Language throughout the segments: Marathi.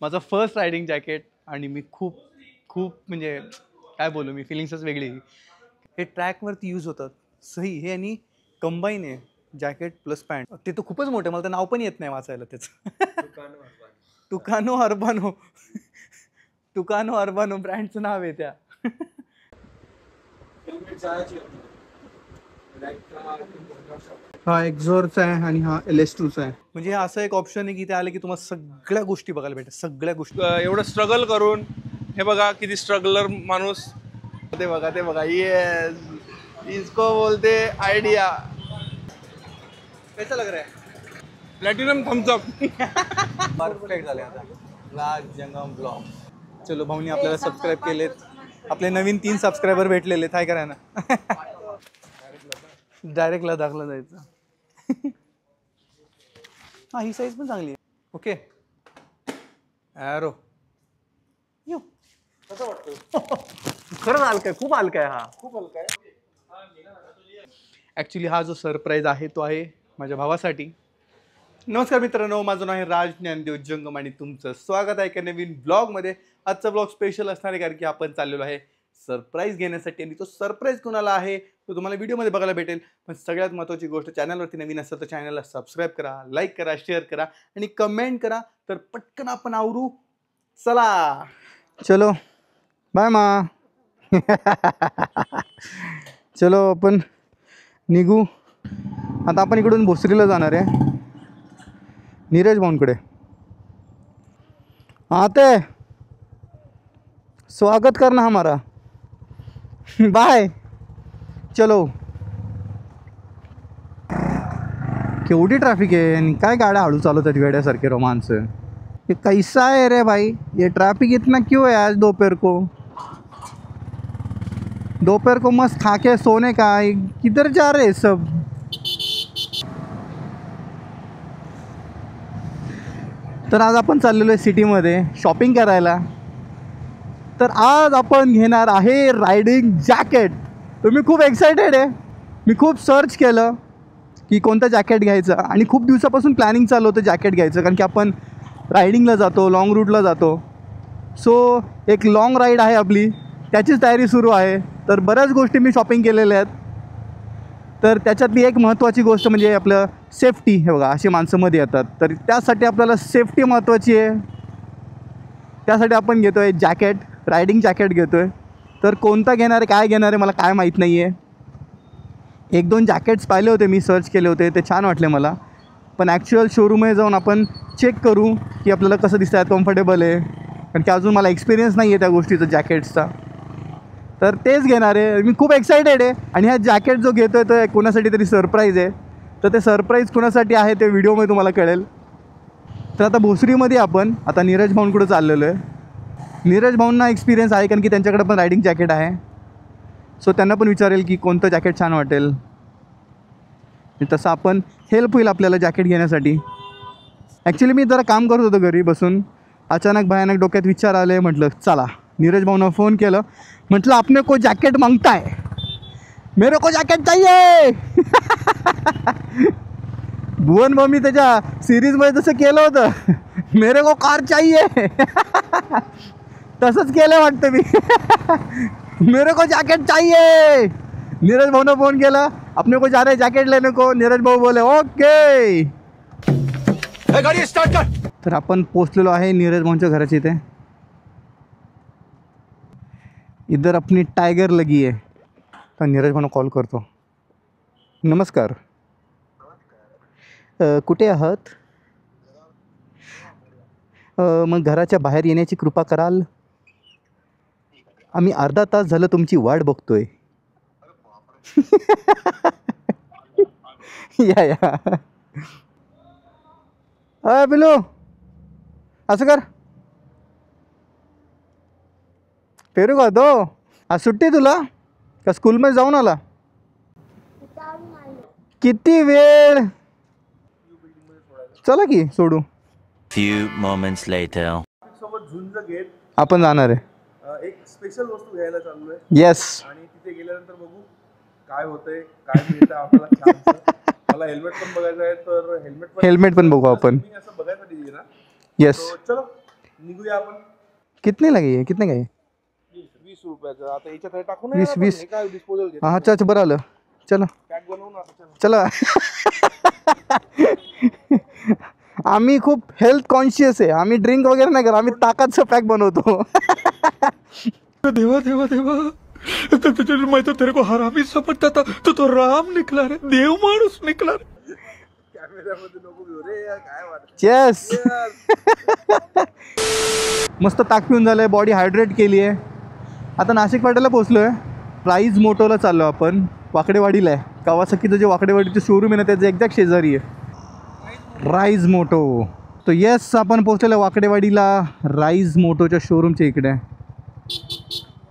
माझं फर्स्ट रायडिंग जॅकेट आणि मी खूप खूप म्हणजे काय बोलू मी, फिलिंग्सच वेगळी. हे ट्रॅकवरती यूज होतात सही, हे आणि कंबाईन आहे जॅकेट प्लस पॅन्ट. ते तर खूपच मोठं, मला तर नाव पण येत नाही वाचायला त्याचं. तुकानो अर्बानो. तुकानो अर्बानो ब्रँडचं नाव आहे त्या. हा एक्झॉरचा आहे आणि हा LS2चा आहे. म्हणजे हा असं एक ऑप्शन आहे की ते आले की तुम्हाला सगळ्या गोष्टी बघायला भेटतात, सगळ्या गोष्टी. एवढं स्ट्रगल करून हे बघा किती स्ट्रगलर माणूस. ते बघा येस, इसको बोलते आयडिया. कैसा लग रहा है? Platinum Thums Up. परफेक्ट झाले आता. राज जंगम ब्लॉग. चलो, भाऊनी आपल्याला सबस्क्राईब केलेत. आपले नवीन 3 सबस्क्रायबर भेटलेले. काय करा ना. डायरेक्ट लदाखला जायचं. हा, ही साईज पण चांगली आहे. ओके, ॲरो यो कसं वाटतं? खरंच हलका आहे, खूप हलका आहे हा, खूप हलका आहे. ॲक्च्युली हा जो सरप्राईज आहे तो आहे माझ्या भावासाठी. नमस्कार मित्रांनो, माझं नाव आहे राज ज्ञानदेव जंगम आणि तुमचं स्वागत आहे एका नवीन ब्लॉगमध्ये. आजचा ब्लॉग स्पेशल असणार आहे कारण की आपण चाललेलो आहे सरप्राईज घेण्यासाठी, आणि तो सरप्राईज कोणाला आहे तो तुम्हाला व्हिडिओमध्ये बघायला भेटेल. पण सगळ्यात महत्त्वाची गोष्ट, चॅनलवरती नवीन असेल तर चॅनलला सबस्क्राईब करा, लाईक करा, शेअर करा आणि कमेंट करा. तर पटकन आपण आवरू, चला. चलो बाय मा. चलो आपण निघू आता. आपण इकडून भोसरीला जाणार आहे, नीरज भाऊंकडे. आते स्वागत करना हमारा. बाय. चलो. केवढी ट्रॅफिक आहे आणि काय गाड्या हळू चालवतात वेड्यासारखे रोमांस. ये कैसा है रे भाई, ये ट्रैफिक इतना क्यों है आज दोपहर को? दोपहर को मस्त खा के सोने का, किधर जा रहे हैं सब? तर आज आपण चाललेलो आहे सिटीमध्ये शॉपिंग करायला. तर आज आपण घेणार आहे रायडिंग जॅकेट. तर मी खूप एक्सायटेड आहे. मी खूप सर्च केलं की कोणतं जॅकेट घ्यायचं आणि खूप दिवसापासून प्लॅनिंग चालू होतं जॅकेट घ्यायचं, कारण की आपण रायडिंगला जातो, लाँग रूटला जातो. सो एक लाँग राईड आहे आपली, त्याचीच तयारी सुरू आहे. तर बऱ्याच गोष्टी मी शॉपिंग केलेल्या आहेत. तर त्याच्यातली एक महत्त्वाची गोष्ट म्हणजे आपलं सेफ्टी. हे बघा, अशी माणसं मध्ये येतात, तर त्यासाठी आपल्याला सेफ्टी महत्त्वाची आहे. त्यासाठी आपण घेतो आहे जॅकेट, रायडिंग जॅकेट घेतो आहे. तर कोणता घेणार आहे, काय घेणार आहे, मला काय माहीत नाही आहे. 1-2 जॅकेट्स पाहिले होते मी, सर्च केले होते, ते छान वाटले मला. पण ॲक्च्युअल शोरूममध्ये जाऊन आपण चेक करू की आपल्याला कसं दिसतं आहे, कम्फर्टेबल आहे. कारण की अजून मला एक्सपिरियन्स नाही आहे त्या गोष्टीचा, जॅकेट्सचा. तर तेच घेणार आहे. मी खूप एक्सायटेड आहे. आणि हा जॅकेट जो घेतो आहे तो कोणासाठी तरी सरप्राईज आहे. तर ते सरप्राईज कोणासाठी आहे ते व्हिडिओमध्ये तुम्हाला कळेल. तर आता भोसरीमध्ये आपण आता नीरज भाऊंकडे चाललेलो आहे. नीरज भाऊंना एक्सपिरियन्स आहे कारण की त्यांच्याकडे पण रायडिंग जॅकेट आहे. सो त्यांना पण विचारेल की कोणतं जॅकेट छान वाटेल. तसं आपण हेल्प होईल आपल्याला जॅकेट घेण्यासाठी. ॲक्च्युली मी जरा काम करत होतो घरी बसून, अचानक भयानक डोक्यात विचार आले. म्हटलं चला नीरज भाऊंना फोन केलं, म्हटलं आपने को जॅकेट मांगता है, मेरे को जॅकेट चाहिए. भुवन भाऊ मी त्याच्या सिरीजमध्ये तसं केलं होतं, मेरे को कार चाहिए. तसंच केलं वाटतं मी. मेरे को जॅकेट चाहिए. नीरज भाऊने फोन केला, अपने को जा रहे जॅकेट लेने को. नीरज भाऊ बोले ओके. गाडी स्टार्ट कर. तर आपण पोचलेलो आहे नीरज भाऊंच्या घराच्या इथे. इधर अपनी टायगर लगी आहे. तर नीरज भाऊंना कॉल करतो. नमस्कार, कुठे आहात? मग घराच्या बाहेर येण्याची कृपा कराल? आम्ही अर्धा तास झालं तुमची वाट बघतोय. या बिलू, असं कर, फेरू का तो? आज सुट्टी तुला का स्कूलमध्ये जाऊन आला? किती वेळ? चला की सोडू. Few moments later. सोबत झुंज घेत आपण जाणार आहे. एक स्पेशल वस्तू घ्यायला चाललोय. येस. आणि तिथे गेल्यानंतर बघू काय होतंय, काय मिळतं आपल्याला छानसं. मला हेल्मेट पण बघायचं आहे, तर हेल्मेट पण बघू आपण. मी असं बघायसाठी ना. येस. चलो निघूया आपण. कितने लगे ये कितने का ये 20 रुपयाचं. आता याच्यात हे टाकू 20 काय डिस्पोजल घेतो. हाँ अच्छा अच्छा बरं आलं चलो पॅक बनवू ना आता. चला. आम्ही खूप हेल्थ कॉन्शियस आहे. आम्ही ड्रिंक वगैरे नाही करत. आम्ही ताकाचं पॅक बनवतो. देवा देवा देवा मैं तो तेरे को हरामी समझता था तो राम निकला रे, देव माणूस निकला रे. कॅमेऱ्यामध्ये नको घेऊ रे यार, काय वाटत. चेस मस्त ताक पिऊन झालंय. बॉडी हायड्रेट केली आहे. आता नाशिक फाट्याला पोहोचलोय. राईज मोटोला चाललो आपण. वाकडेवाडीला आहे. कावासाकीचं जे वाकडेवाडीचं शोरूम आहे ना त्याचं एक्झॅक्ट शेजारी आहे राईज मोटो. तो येस आपण पोहोचलेलो वाकडेवाडीला राईज मोटोच्या शोरूमच्या इकडे.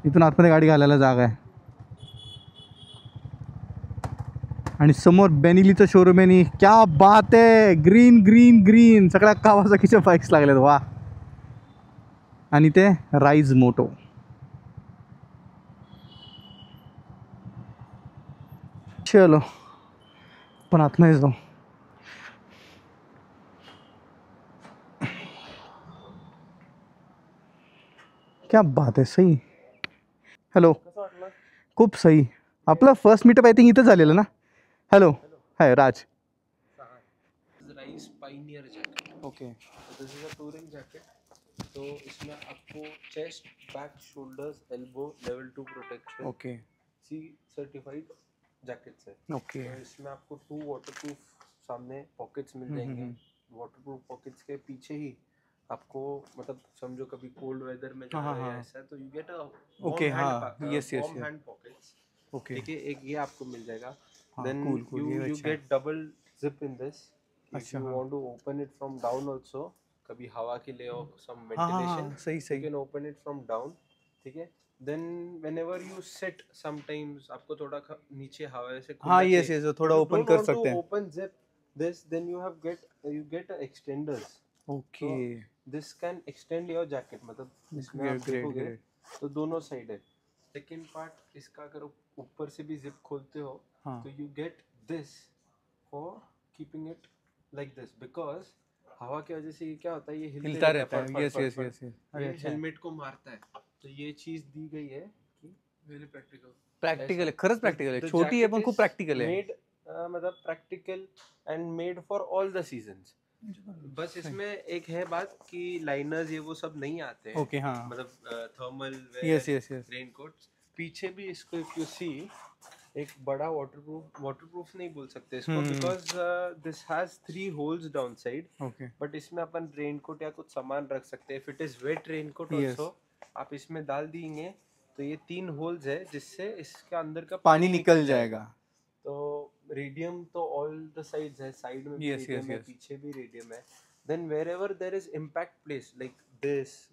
इथून आतमध्ये गाडी घालायला जागा आहे. आणि समोर बेनिलीचं शोरूम आहे. आणि क्या बात आहे. ग्रीन ग्रीन ग्रीन सगळ्या कावासाकीच्या बाईक्स लागल्यात वा. आणि ते राईज मोटो. चलो पण आतमध्ये जाऊ. क्या बात आहे. सही. हॅलो खूप सही. आपलं फर्स्ट मीटअप आय थिंक इथं झालेलं ना. Hello hi Raj. राइस pioneer jacket. Okay this is a touring jacket. तो इसमें आपको chest, back, shoulders, elbow level 2 protection okay CE certified jackets है. ओके तो इसमें आपको 2 वाटरप्रूफ सामने पॉकेट्स मिल जाएंगे. वाटरप्रूफ पॉकेट्स के पीछे ही आपको मतलब समझो कभी कोल्ड वेदर में जा रहे हैं ऐसा तो यू गेट अ ओके हाँ yes yes hand pockets. Okay ठीक है, एक ये आपको मिल जाएगा. हाँ, देन cool, cool, ये यू अच्छा है. Get double zip in this. अच्छा, इफ यू हाँ. Want to open it from down also, कभी हवा के लिए हो सम हाँ हाँ वेंटिलेशन, हाँ सही you सही. can open it from down. ठीक है. Then whenever you sit sometimes आपको थोड़ा नीचे हवा से हाँ यस यस थोड़ा ओपन कर सकते हैं. Open jeep this, then you get extenders. Okay This can extend your jacket. मतलब इसमें आप ग्रेट देखोगे ग्रेट. तो दोनों साइड है. सेकेंड पार्ट इसका अगर ऊपर से भी जिप खोलते हो हाँ तो you get this for keeping it like this, because हवा की वजह से ये क्या होता है, ये हिलता रहता है. Yes yes yes yes. ये हेलमेट को मारता है. तो ये चीज दी गई है कि वेरी प्रैक्टिकल. प्रॅक्टिकल आहे. खरंच प्रॅक्टिकल आहे. छोटी आहे पण खूप प्रॅक्टिकल आहे. मेड मतलब practical and made for all the seasons. बस इसमें एक है बात कि लाइनर्स ये वो सब नहीं आते हैं. ओके हाँ मतलब thermal yes yes yes. Raincoats. पीछे भी इसको इफ यू सी एक बड़ा वाटरप्रूफ नहीं बोल सकते इसको, because this has 3 holes down side. Okay but इसमें अपन रेनकोट या कुछ सामान रख सकते हैं. If it is wet raincoat Yes. Also आप इसमें डाल देंगे तो ये 3 होल्स है जिससे इसके अंदर का पानी निकल जाएगा. तो रेडियम तो ऑल द साइड्स है. साइड में भी Yes, रेडियम yes, है, yes. पीछे भी रेडियम है. Then wherever there is impact place like this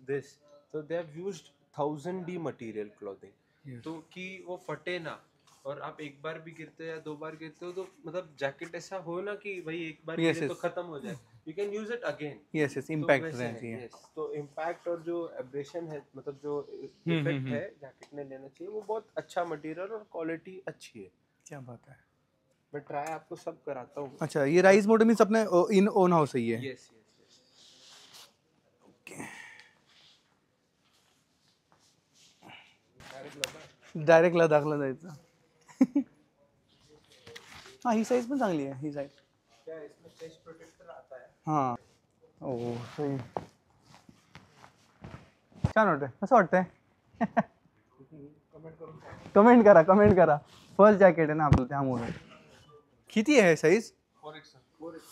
तो they have used 1000D material clothing. Yes. तो कि वो फटे ना, और आप एक बार भी गिरते हो या 2 बार गिरते हो तो मतलब जैकेट ऐसा हो ना कि भाई एक बार Yes, गिरे तो yes. खत्म हो जाए. You can use it again. Yes yes impact रहती है. तो इम्पैक्ट और जो एब्रेशन है मतलब जो इफेक्ट है जैकेट में लेना चाहिए वो बहुत अच्छा मटेरियल और क्वालिटी अच्छी है. क्या बात है. मैं ट्राई आपको सब कराता हूँ. अच्छा ये राइस मोटो मीन्स अपने इन ओन हाउस ही है. Yes yes. डायरेक्ट लडाखला जायचं. हाँ ही साइज पण चांगली आहे. ही साइज क्या इसमें चेस्ट प्रोटेक्टर आता है. हाँ ओ सही. छान वाटतंय. कसं वाटतंय. कमेंट करा. फर्स्ट जॅकेट आहे ना आपलं त्यामुळे. किती आहे साईज.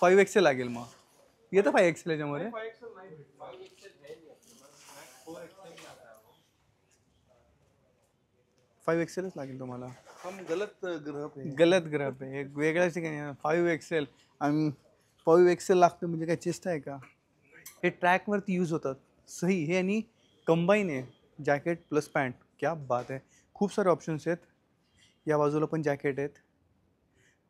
5XL लागेल मग. येतं 5XL याच्यामध्ये. 5XLच लागेल तुम्हाला. हम गलत ग्रह पे. गलत ग्रह पे एक वेगळ्याच ठिकाणी 5XL आणि 5XL लागतं म्हणजे काय चेस्ट आहे का. हे ट्रॅकवरती यूज होतात. सही. हे आणि कंबाईन आहे जॅकेट प्लस पॅन्ट. क्या बात आहे. खूप सारे ऑप्शन्स आहेत. या बाजूला पण जॅकेट आहेत.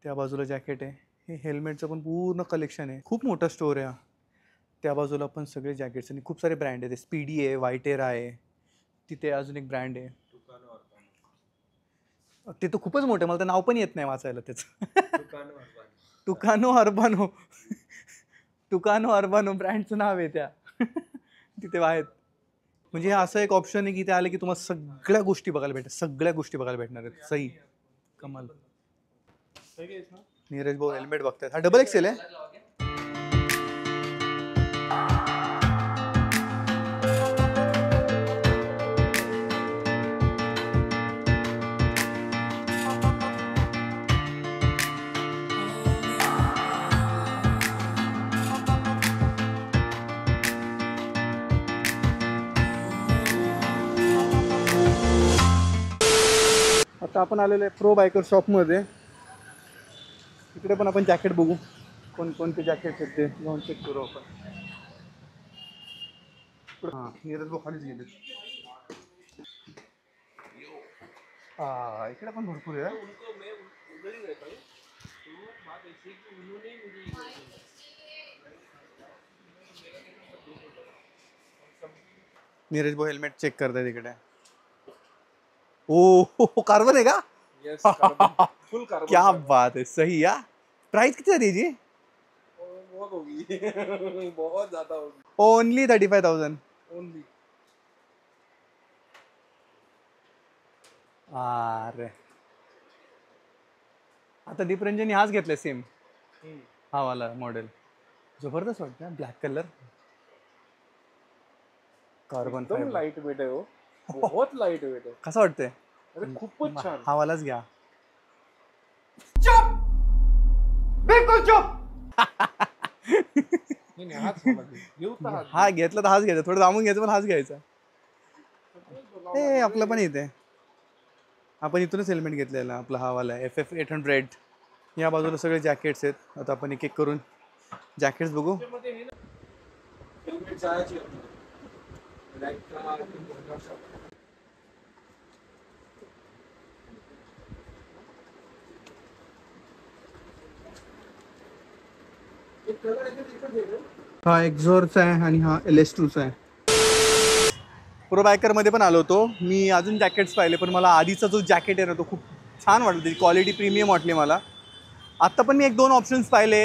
त्या बाजूला जॅकेट आहे. हे हेल्मेटचं पण पूर्ण कलेक्शन आहे. खूप मोठा स्टोर आहे. त्या बाजूला पण सगळे जॅकेट्स आणि खूप सारे ब्रँड आहेत. स्पीडी आहे, व्हायटेरा आहे. तिथे अजून एक ब्रँड आहे. ते तर खूपच मोठं. मला तर नाव पण येत नाही वाचायला त्याचं. टुकानो अर्बानो ब्रँडचं नाव आहे त्या. तिथे आहेत. म्हणजे हा असं एक ऑप्शन आहे की ते आले की तुम्हाला सगळ्या गोष्टी बघायला भेटतात, सगळ्या गोष्टी बघायला भेटणार आहेत. सही कमाल. नीरज भाऊ हेल्मेट बघतात. हा डबल एक्सेल आहे. आता आपण आलेलो आहे प्रो बायकर शॉपमध्ये. इकडे पण आपण जॅकेट बघू, कोणते जॅकेट आहेत ते जाऊन चेक करू आपण. हां नीरज भाऊ खालीच गेले. हां इकडे पण भरपूर आहे. नीरज भाऊ हेल्मेट चेक करताय तिकडे. ओ कार्बन है का? यस फुल कार्बन. क्या बात है, सही यार. प्राइस किती आहे जी? बहुत होगी बहुत ज्यादा होगी. ओनली 35,000. ओनली. अरे आता दीपरंजनी हाच घेतलाय सेम, हा वाला मॉडेल. जबरदस्त वाटतं, ब्लॅक कलर, कार्बन एकदम फायबर. लाइट वेट आहे हो. बहुत लाइट वेट आहे. कसं वाटतंय? अरे खूपच छान. हा वालाच घ्या. नाही नाही, हाच मला घेऊ तर हाच. हा घेतला तर हाच घ्यायचा, थोडं दामून घ्यायचं पण हाच घ्यायचा. हे आपलं पण इथे आपण इथूनच हेल्मेट घेतलेलं आपला हा वाला FF 800. या बाजूला सगळे जॅकेट्स आहेत. आता आपण एक एक करून जॅकेट्स बघू. हेल्मेट जायची होती. हा एक्झॉरचा आहे आणि हा LS2चा आहे. प्रो बायकरमध्ये पण आलो होतो मी. अजून जॅकेट्स पाहिले पण मला आधीचा जो जॅकेट आहे ना तो खूप छान वाटला. त्याची क्वालिटी प्रीमियम वाटली मला. आत्ता पण मी 1-2 ऑप्शन्स पाहिले.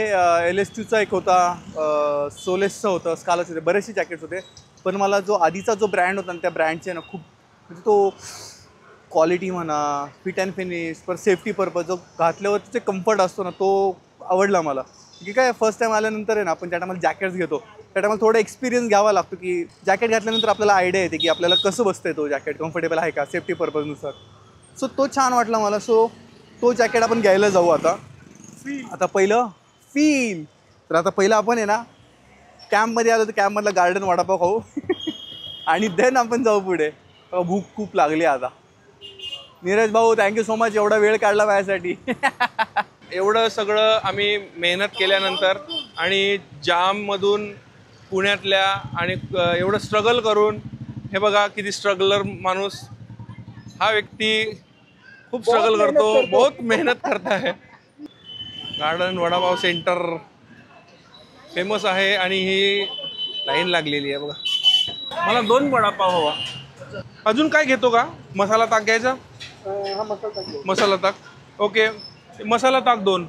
LS2चा एक होता, सोलेसचं होतं, स्कालाचं होते, बरेचसे जॅकेट्स होते. पण मला जो आधीचा जो ब्रँड होता ना त्या ब्रँडचे ना खूप म्हणजे तो क्वालिटी म्हणा, fit and finish, per safety purpose जो घातल्यावर जे कम्फर्ट असतो ना तो आवडला मला. की काय फर्स्ट टाईम आल्यानंतर आहे ना आपण ज्या टायमाला जॅकेट्स घेतो त्या टायमाला थोडा एक्सपिरियन्स घ्यावा लागतो की जॅकेट घातल्यानंतर आपल्याला आयडिया येते की आपल्याला कसं बसतंय तो जॅकेट, कम्फर्टेबल आहे का सेफ्टी पर्पजनुसार. सो तो छान वाटला मला. सो तो जॅकेट आपण घ्यायला जाऊ आता. आता पहिलं फील. तर आता पहिलं आपण आहे ना कॅम्पमध्ये आलो तर कॅम्पमधला गार्डन वडापाव खाऊ आणि देन आपण जाऊ पुढे. भूक खूप लागली आता. नीरज भाऊ थँक्यू सो मच, एवढा वेळ काढला माझ्यासाठी. एवढं सगळं आम्ही मेहनत केल्यानंतर आणि जाममधून पुण्यातल्या आणि एवढं स्ट्रगल करून, हे बघा किती स्ट्रगलर माणूस हा व्यक्ती खूप स्ट्रगल करतो, बहुत मेहनत करता है. गार्डन वडापाव सेंटर फेमस आहे आणि ही लाईन लागलेली आहे बघा. मला 2 वडापाव हवा. अजून काय घेतो का? मसाला ताक घ्यायचा? मसाला ताक ओके. मसाला ताक 2.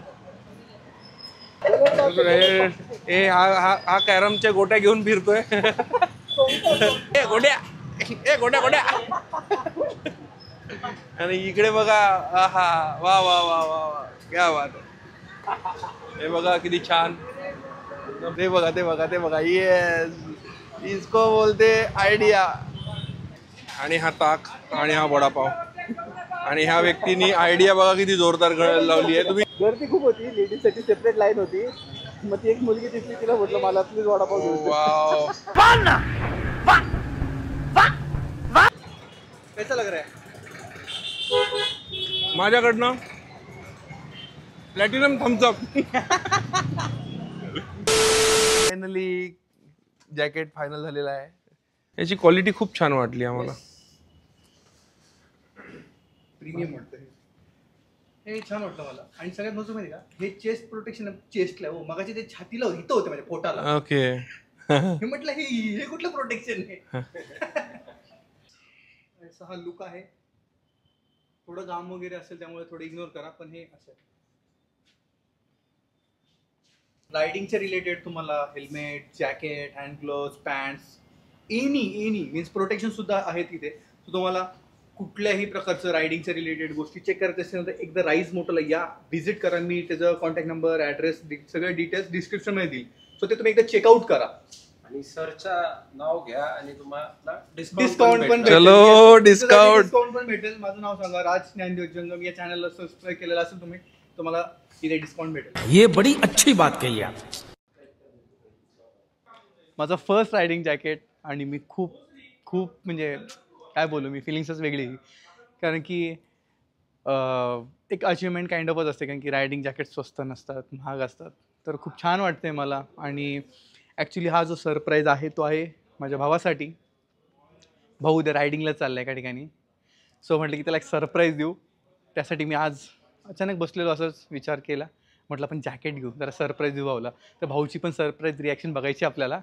हे हा कॅरमच्या गोट्या घेऊन फिरतोय. ए गोट्या, ए गोट्या गोट्या. आणि इकडे बघा, आहा वा वा वा वा वा, क्या बात आहे. हे बघा किती छान. ते बघा ते बघा ते बघा. येस, इसको बोलते आयडिया. आणि हा ताक आणि हा वडापाव आणि ह्या व्यक्तीने आयडिया बघा किती जोरदार लावली आहे. तुम्ही गर्दी खूप होती, लेडीजसाठी सेपरेट लाईन होती. मग ती एक मुलगी दिसली, तिला म्हटलं मला प्लीज वडापाव घेऊन दे. वाव, कैसा लग रहा है? माझ्याकडनं platinum Thums Up. Finally jacket final झालेला आहे. याची क्वालिटी खूप छान वाटली आम्हाला. प्रीमियम वाटतं हे छान वाटलं मला. आणि सगळ्यात महत्त्वाचं माहिती का, हे चेस्ट प्रोटेक्शन चेस्टला हो. मगाची ते छातीला इथं होते माझ्या पोटाला. ओके. हे म्हटलं हे कुठलं प्रोटेक्शन आहे. असा हा लुक आहे. थोडं घाम वगैरे असेल त्यामुळे थोडं इग्नोर करा, पण हे असं रायडिंगच्या रिलेटेड तुम्हाला helmet, jacket, hand gloves, pants any means protection सुद्धा आहे तिथे. सो तुम्हाला कुठल्याही प्रकारचं रायडिंगच्या रिलेटेड गोष्टी चेक करायचं असेल तर एकदा राईज मोटोला या, व्हिजिट करा. मी त्याचं कॉन्टॅक्ट नंबर, ॲड्रेस, सगळे डिटेल्स डिस्क्रिप्शनमध्ये देईल. सो ते तुम्ही एकदा चेकआउट करा आणि सरचा नाव घ्या आणि तुम्हाला डिस्काउंट पण भेटेल. चलो, डिस्काउंट पण भेटेल. माझं नाव सांगा, राज ज्ञानदेव जंगम. या चॅनलला सबस्क्राईब केलेलं असेल तुम्ही, तुम्हाला इथे डिस्काउंट भेटेल. ये बड़ी अच्छी बात कही आप. माझं फर्स्ट रायडिंग जॅकेट आणि मी खूप म्हणजे काय बोलू, मी फिलिंग्सच वेगळी. कारण की एक अचिव्हमेंट काइंड ऑफच असते, कारण की रायडिंग जॅकेट स्वस्त नसतात, महाग असतात. तर खूप छान वाटते मला. आणि ॲक्च्युली हा जो सरप्राईज आहे तो आहे माझ्या भावासाठी. भाऊ उद्या रायडिंगला चालला आहे एका ठिकाणी. सो म्हटलं की त्याला एक सरप्राईज देऊ. त्यासाठी मी आज अचानक बसलेलो, असंच विचार केला, म्हटलं आपण जॅकेट घेऊ, जरा सरप्राईज देऊ भाऊला. तर भाऊची पण सरप्राईज रिॲक्शन बघायची आपल्याला.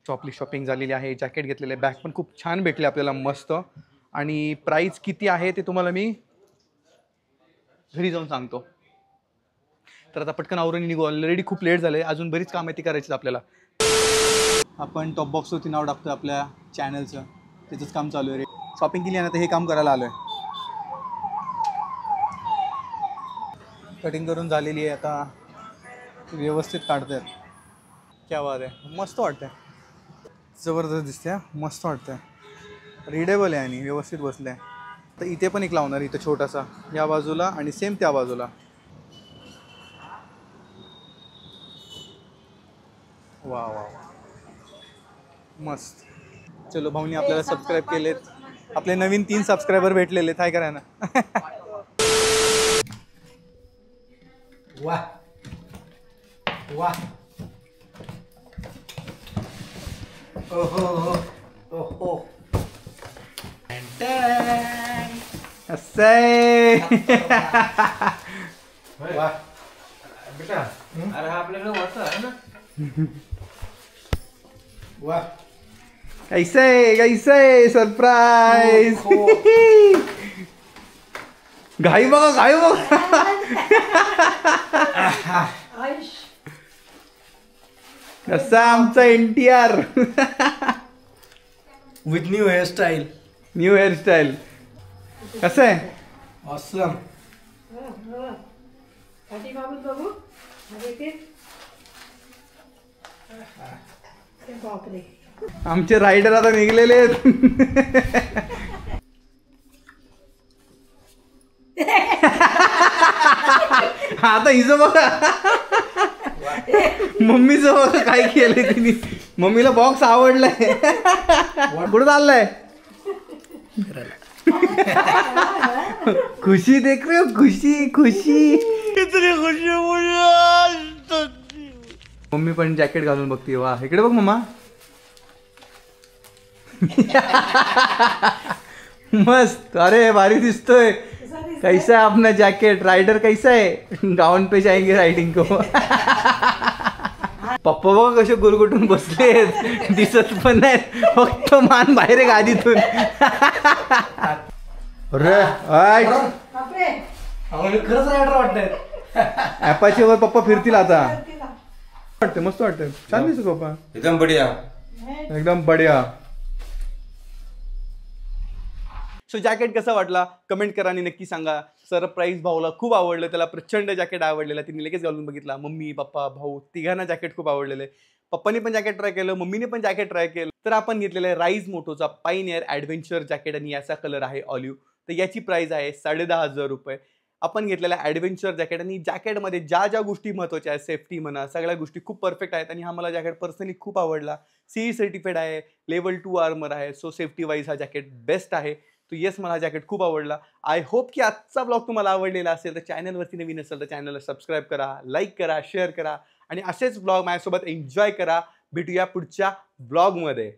सो आपली शॉपिंग झालेली आहे, जॅकेट घेतलेलं आहे, बॅग पण खूप छान भेटले आपल्याला मस्त. आणि प्राईस किती आहे ते तुम्हाला मी घरी जाऊन सांगतो. तर आता पटकन आवरून निघू, ऑलरेडी खूप लेट झालं आहे, अजून बरीच कामं ती करायची आपल्याला. आपण टॉप बॉक्सवरती नाव टाकतो आपल्या चॅनलचं, त्याचंच काम चालू आहे रे. शॉपिंग केली आहे ना, तर हे काम करायला आलो आहे. कटिंग करून झालेली आहे, आता व्यवस्थित काढतात. क्या बात आहे, मस्त वाटतं, जबरदस्त दिसते, मस्त वाटतं, रिडेबल आहे आणि व्यवस्थित बसलं आहे. तर इथे पण एक लावणार, इथं छोटासा या बाजूला आणि सेम त्या बाजूला. वा वा वा, मस्त. चलो, भाऊनी आपल्याला सबस्क्राईब केलेत, आपले नवीन 3 सबस्क्रायबर भेटलेले, काय करा ना. वाह वाह, ओहो ओहो, असं वाह बेटा. अरे हा आपल्याकडे होता आहे ना. वाह, कैसे सरप्राईज. घाई बघा. कसा आमचा NTR. With new hairstyle. New hairstyle कसं आहे. ऑसम. आमचे रायडर आता निघलेले आहेत. आता हिचं बघा, मम्मीचं बघा काय केलंय तिने. मम्मीला बॉक्स आवडलाय. कुठं चाललाय. खुशी देख रहे हो, खुशी कितनी खुशी. मम्मी पण जॅकेट घालून बघते. वा, इकडे बघ मम्मा. मस्त. अरे भारी दिसतोय. कैसा है अपना जॅकेट. राइडर कैसा है. गावन पे जाएंगे राइडिंग को. पप्पा बघा कसे गुरगुटून बसले, दिसत पण नाही, फक्त मान बाहेर आहे गादीतून. अरे खरंच रायडर वाटतंय. ॲपाचे वर पप्पा फिरतील आता. वाटते मस्त वाटतंय, छान दिसत पप्पा. एकदम बढिया, एकदम बढिया. सो जॅकेट कसा वाटला कमेंट करा आणि नक्की सांगा. सरप्राईज भाऊला खूप आवडलं, त्याला प्रचंड जॅकेट आवडलेलं, तिने लगेच घालून बघितला. मम्मी पप्पा भाऊ तिघांना जॅकेट खूप आवडलेलं आहे. पप्पानी पण जॅकेट ट्राय केलं, मम्मीने पण जॅकेट ट्राय केलं. तर आपण घेतलेलं आहे राईज मोटोचा पायनियर ॲडव्हेंचर जॅकेट आणि याचा कलर आहे ऑलिव्ह. तर याची प्राइस आहे 10,500 रुपये. आपण घेतलेला ॲडव्हेंचर जॅकेट आणि जॅकेटमध्ये ज्या गोष्टी महत्त्वाच्या आहेत, सेफ्टी म्हणा, सगळ्या गोष्टी खूप परफेक्ट आहेत. आणि हा मला जॅकेट पर्सनली खूप आवडला. CE सर्टिफाईड आहे, लेवल 2 आर्मर आहे. सो सेफ्टी वाईज हा जॅकेट बेस्ट आहे. तो येस, मला हा जॅकेट खूप आवडला. आय होप की आजचा ब्लॉग तुम्हाला आवडलेला असेल. तर चॅनलवरती नवीन असेल तर चॅनलला सबस्क्राईब करा, लाईक करा, शेअर करा आणि असेच ब्लॉग माझ्यासोबत एन्जॉय करा. भेटूया पुढच्या ब्लॉगमध्ये.